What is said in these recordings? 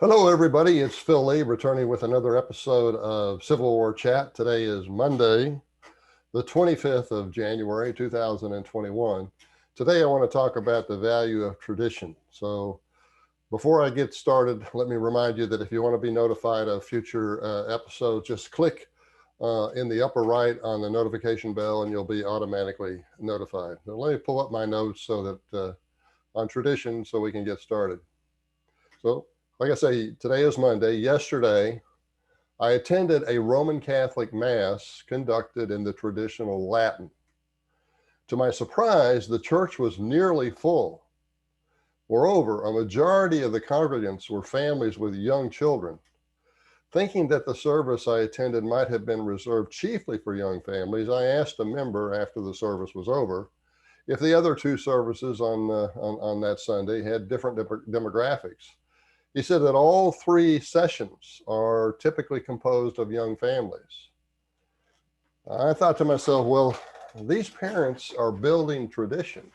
Hello, everybody. It's Phil Lee returning with another episode of Civil War Chat. Today is Monday, the 25th of January, 2021. Today, I want to talk about the value of tradition. So, before I get started, let me remind you that if you want to be notified of future episodes, just click in the upper right on the notification bell and you'll be automatically notified. Now, let me pull up my notes so that on tradition so we can get started. So, like I say, today is Monday. Yesterday, I attended a Roman Catholic Mass conducted in the traditional Latin. To my surprise, the church was nearly full. Moreover, a majority of the congregants were families with young children. Thinking that the service I attended might have been reserved chiefly for young families, I asked a member after the service was over if the other two services on that Sunday had different demographics. He said that all three sessions are typically composed of young families. I thought to myself, well, these parents are building tradition.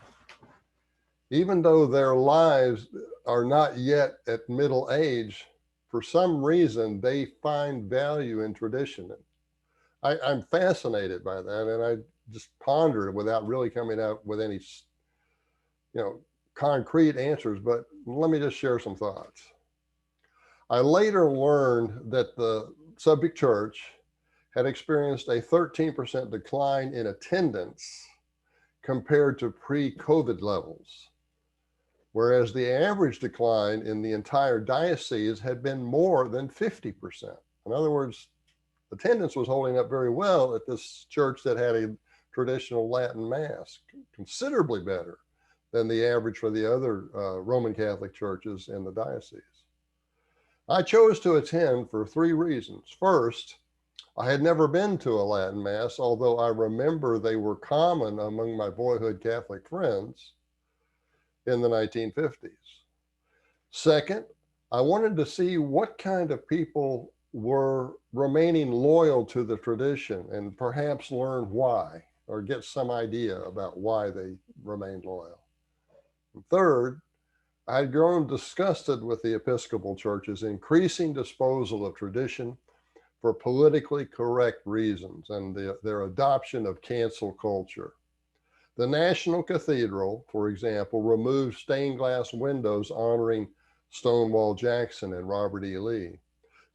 Even though their lives are not yet at middle age, for some reason they find value in tradition. I'm fascinated by that, and I just pondered without really coming out with any, concrete answers. But let me just share some thoughts. I later learned that the subject church had experienced a 13% decline in attendance compared to pre-COVID levels, whereas the average decline in the entire diocese had been more than 50%. In other words, attendance was holding up very well at this church that had a traditional Latin Mass, considerably better than the average for the other Roman Catholic churches in the diocese. I chose to attend for three reasons. First, I had never been to a Latin Mass, although I remember they were common among my boyhood Catholic friends in the 1950s. Second, I wanted to see what kind of people were remaining loyal to the tradition and perhaps learn why or get some idea about why they remained loyal. And third, I had grown disgusted with the Episcopal Church's increasing disposal of tradition for politically correct reasons and their adoption of cancel culture. The National Cathedral, for example, removed stained glass windows honoring Stonewall Jackson and Robert E. Lee.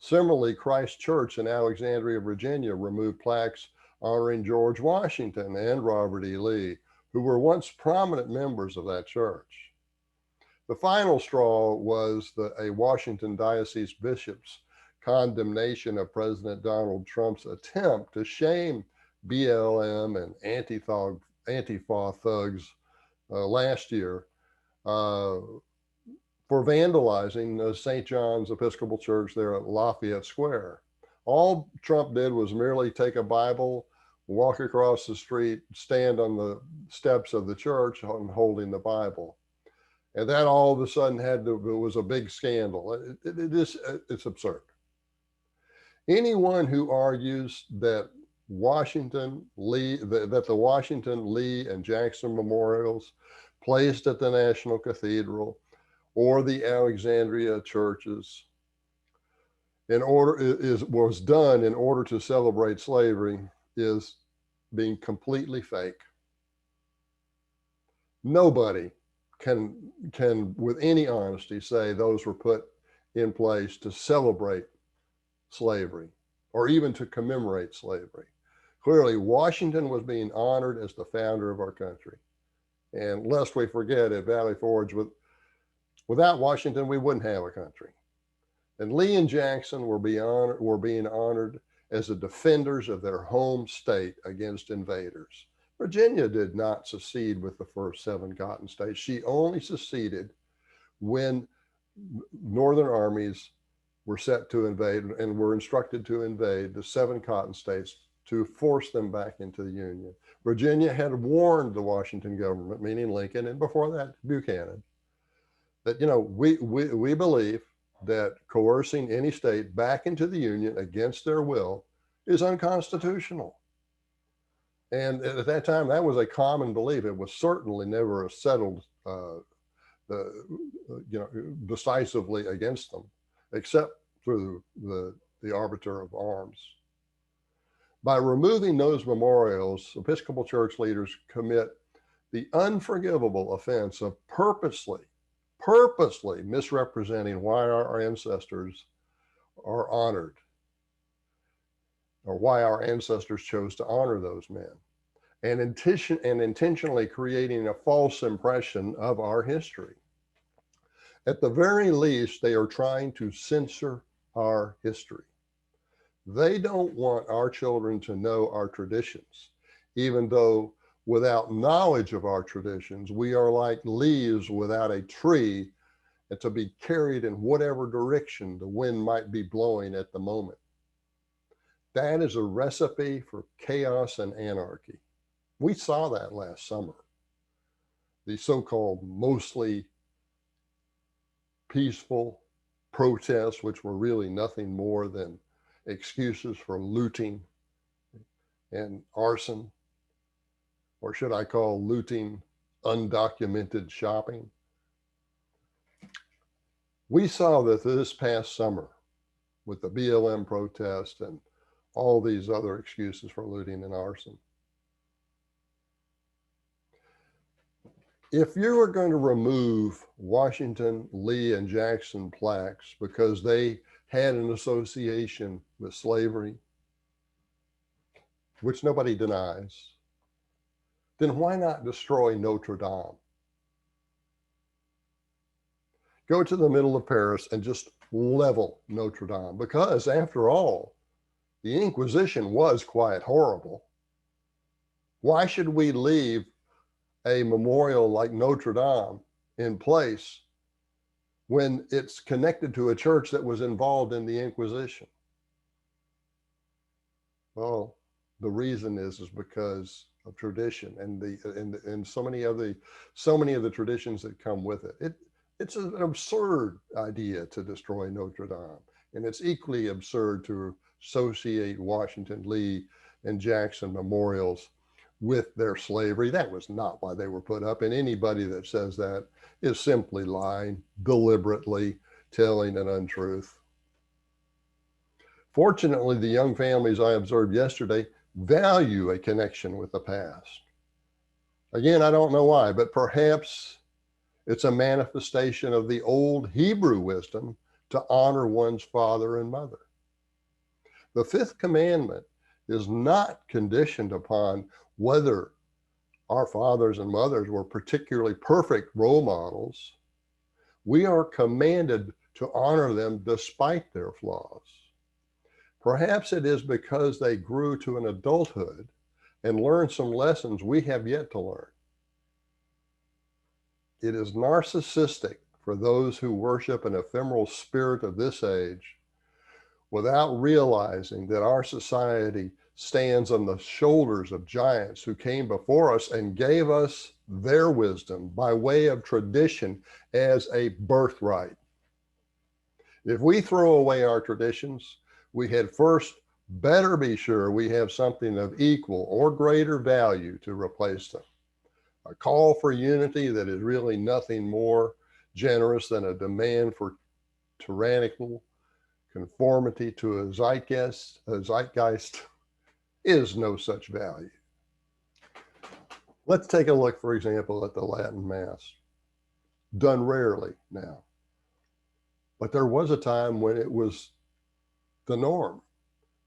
Similarly, Christ Church in Alexandria, Virginia, removed plaques honoring George Washington and Robert E. Lee, who were once prominent members of that church. The final straw was a Washington diocese bishop's condemnation of President Donald Trump's attempt to shame BLM and Antifa thugs last year for vandalizing St. John's Episcopal Church there at Lafayette Square. All Trump did was merely take a Bible, walk across the street, stand on the steps of the church holding the Bible. And that all of a sudden it was a big scandal. It's absurd. Anyone who argues that the Washington, Lee, and Jackson memorials placed at the National Cathedral or the Alexandria churches was done in order to celebrate slavery is being completely fake. Nobody can with any honesty say those were put in place to celebrate slavery or even to commemorate slavery. Clearly, Washington was being honored as the founder of our country. And lest we forget, at Valley Forge, without Washington, we wouldn't have a country. And Lee and Jackson were being honored as the defenders of their home state against invaders. Virginia did not secede with the first 7 cotton states. She only seceded when Northern armies were set to invade and were instructed to invade the 7 cotton states to force them back into the Union. Virginia had warned the Washington government, meaning Lincoln, and before that, Buchanan, that, we believe that coercing any state back into the Union against their will is unconstitutional. And at that time, that was a common belief. It was certainly never settled, decisively against them. except through the arbiter of arms. By removing those memorials, Episcopal Church leaders commit the unforgivable offense of purposely misrepresenting why our ancestors are honored, or why our ancestors chose to honor those men, and intentionally creating a false impression of our history. At the very least, they are trying to censor our history. They don't want our children to know our traditions, even though without knowledge of our traditions, we are like leaves without a tree, and to be carried in whatever direction the wind might be blowing at the moment. That is a recipe for chaos and anarchy. We saw that last summer. The so-called mostly peaceful protests, which were really nothing more than excuses for looting and arson, or should I call looting undocumented shopping. We saw that this past summer with the BLM protest and all these other excuses for looting and arson. If you were going to remove Washington, Lee, and Jackson plaques because they had an association with slavery, which nobody denies, then why not destroy Notre Dame? Go to the middle of Paris and just level Notre Dame, because after all, the Inquisition was quite horrible. Why should we leave a memorial like Notre Dame in place when it's connected to a church that was involved in the Inquisition? Well, the reason is because of tradition and so many of the traditions that come with it. It's an absurd idea to destroy Notre Dame, and it's equally absurd to associate Washington, Lee, and Jackson memorials with their slavery. That was not why they were put up, and anybody that says that is simply lying, deliberately telling an untruth. Fortunately, the young families I observed yesterday value a connection with the past. Again, I don't know why, but perhaps it's a manifestation of the old Hebrew wisdom to honor one's father and mother. The fifth commandment is not conditioned upon whether our fathers and mothers were particularly perfect role models. We are commanded to honor them despite their flaws. Perhaps it is because they grew to an adulthood and learned some lessons we have yet to learn. It is narcissistic for those who worship an ephemeral spirit of this age without realizing that our society stands on the shoulders of giants who came before us and gave us their wisdom by way of tradition as a birthright. If we throw away our traditions, we had first better be sure we have something of equal or greater value to replace them. A call for unity that is really nothing more generous than a demand for tyrannical conformity to a zeitgeist is no such value. Let's take a look, for example, at the Latin Mass, done rarely now. But there was a time when it was the norm.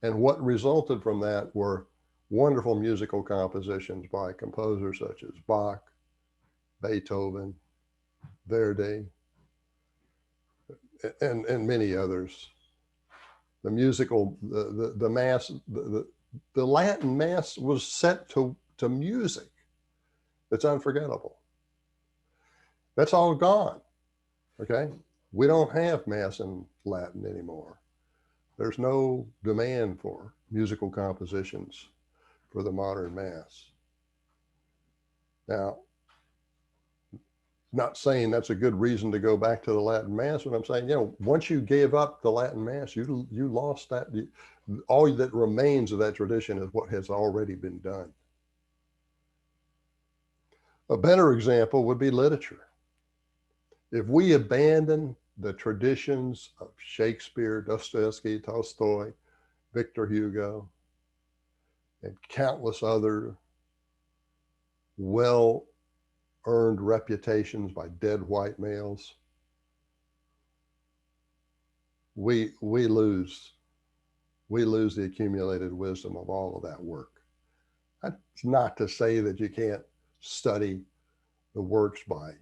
And what resulted from that were wonderful musical compositions by composers such as Bach, Beethoven, Verdi, and many others. The Mass, the Latin Mass was set to music. It's unforgettable. That's all gone, okay? We don't have Mass in Latin anymore. There's no demand for musical compositions for the modern Mass. Now, not saying that's a good reason to go back to the Latin Mass, but I'm saying, once you gave up the Latin Mass, you lost that. All that remains of that tradition is what has already been done. A better example would be literature. If we abandon the traditions of Shakespeare, Dostoevsky, Tolstoy, Victor Hugo, and countless other well earned reputations by dead white males, we lose the accumulated wisdom of all of that work. That's not to say that you can't study the works by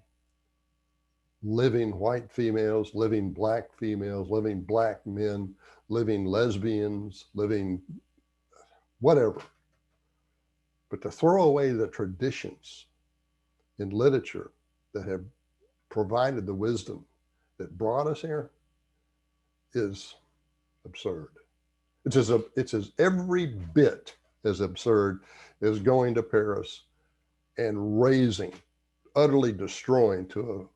living white females, living black females, living black men, living lesbians, living whatever. But to throw away the traditions in literature that have provided the wisdom that brought us here is absurd. It's as every bit as absurd as going to Paris and razing, utterly destroying to a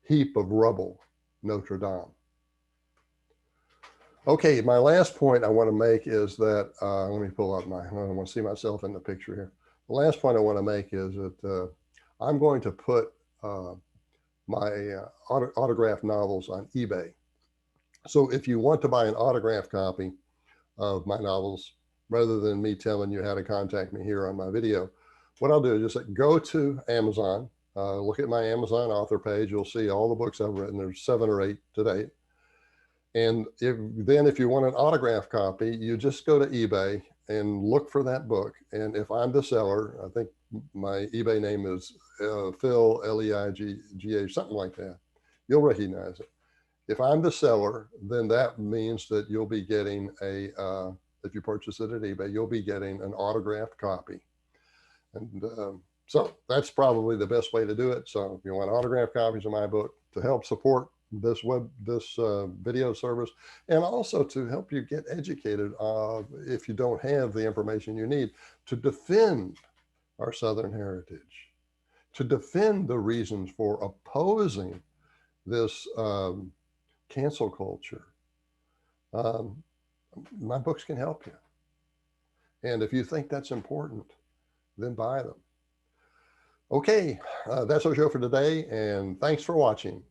heap of rubble Notre Dame. Okay, my last point I want to make is that, let me pull up I want to see myself in the picture here. The last point I want to make is that I'm going to put my autographed novels on eBay. So if you want to buy an autographed copy of my novels, rather than me telling you how to contact me here on my video, what I'll do is just go to Amazon, look at my Amazon author page. You'll see all the books I've written. There's 7 or 8 to date. And if you want an autographed copy, you just go to eBay and look for that book. And if I'm the seller, I think my eBay name is Phil, Leiga, something like that. You'll recognize it. If I'm the seller, then that means that you'll be getting if you purchase it at eBay, you'll be getting an autographed copy. And so that's probably the best way to do it. So if you want autographed copies of my book to help support this video service, and also to help you get educated if you don't have the information you need to defend our Southern heritage, to defend the reasons for opposing this cancel culture. My books can help you. And if you think that's important, then buy them. Okay, that's our show for today, and thanks for watching.